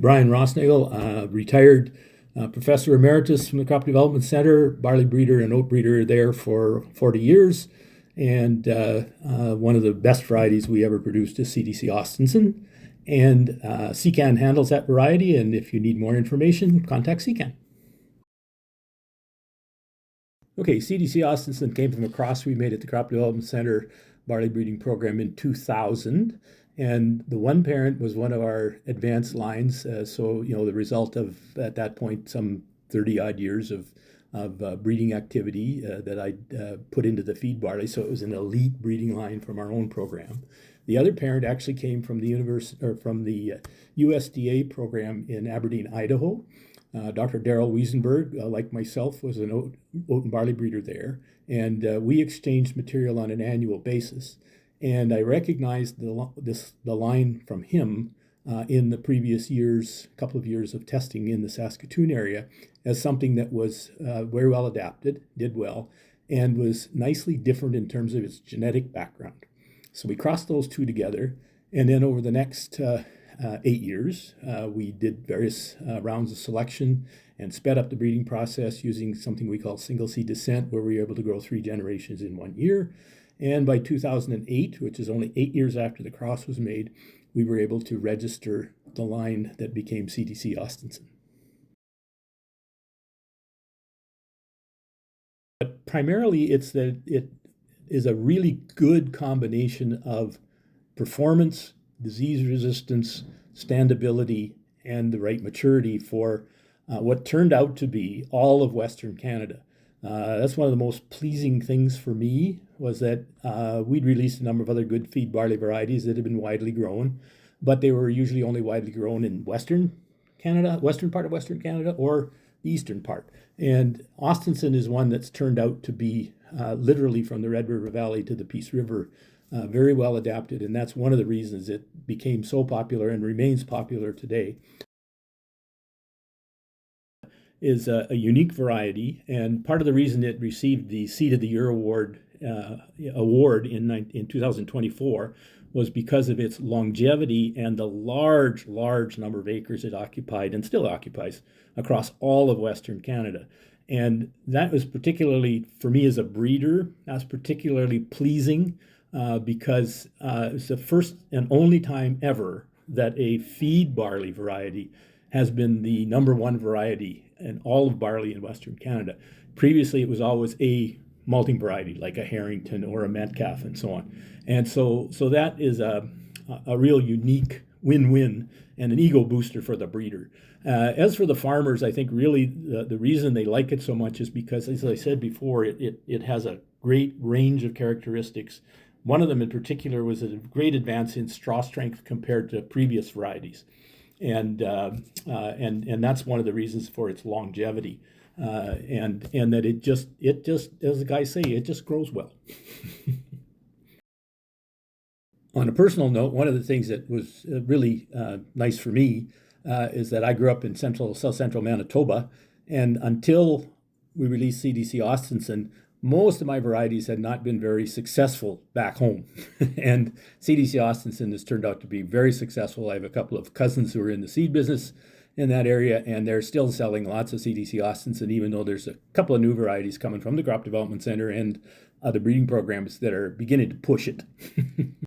Brian Rossnagel, retired professor emeritus from the Crop Development Center, barley breeder and oat breeder there for 40 years. And one of the best varieties we ever produced is CDC Austenson. And CCAN handles that variety. And if you need more information, contact CCAN. Okay, CDC Austenson came from a cross we made at the Crop Development Center barley breeding program in 2000. And the one parent was one of our advanced lines. So, the result of, at that point, some 30 odd years of breeding activity that I put into the feed barley. So it was an elite breeding line from our own program. The other parent actually came from the USDA program in Aberdeen, Idaho. Dr. Darrell Wiesenberg, like myself, was an oat and barley breeder there, and we exchanged material on an annual basis. And I recognized the line from him in the previous couple of years of testing in the Saskatoon area as something that was very well adapted, did well, and was nicely different in terms of its genetic background. So we crossed those two together, and then over the next 8 years, we did various rounds of selection and sped up the breeding process using something we call single seed descent, where we were able to grow 3 generations in 1 year. And by 2008, which is only 8 years after the cross was made, we were able to register the line that became CDC Austenson. But primarily, it's that it is a really good combination of performance, disease resistance, standability, and the right maturity for what turned out to be all of Western Canada. That's one of the most pleasing things for me, was that we'd released a number of other good feed barley varieties that had been widely grown, but they were usually only widely grown in Western Canada, western part of Western Canada, or the eastern part. And Austenson is one that's turned out to be literally from the Red River Valley to the Peace River, very well adapted, and that's one of the reasons it became so popular and remains popular today. Is a unique variety, and part of the reason it received the Seed of the Year award in 2024 was because of its longevity and the large number of acres it occupied and still occupies across all of Western Canada. And that was particularly, for me as a breeder, that's particularly pleasing because it's the first and only time ever that a feed barley variety has been the number one variety in all of barley in Western Canada. Previously, it was always a malting variety, like a Harrington or a Metcalf and so on. And so that is a real unique win-win and an ego booster for the breeder. As for the farmers, I think really the reason they like it so much is because, as I said before, it has a great range of characteristics. One of them in particular was a great advance in straw strength compared to previous varieties. And that's one of the reasons for its longevity, and that it just, as the guys say, it just grows well. On a personal note, one of the things that was really nice for me is that I grew up in south central Manitoba, and until we released CDC Austenson, most of my varieties had not been very successful back home. And CDC Austenson has turned out to be very successful. I have a couple of cousins who are in the seed business in that area, and they're still selling lots of CDC Austenson, even though there's a couple of new varieties coming from the Crop Development Center and other breeding programs that are beginning to push it.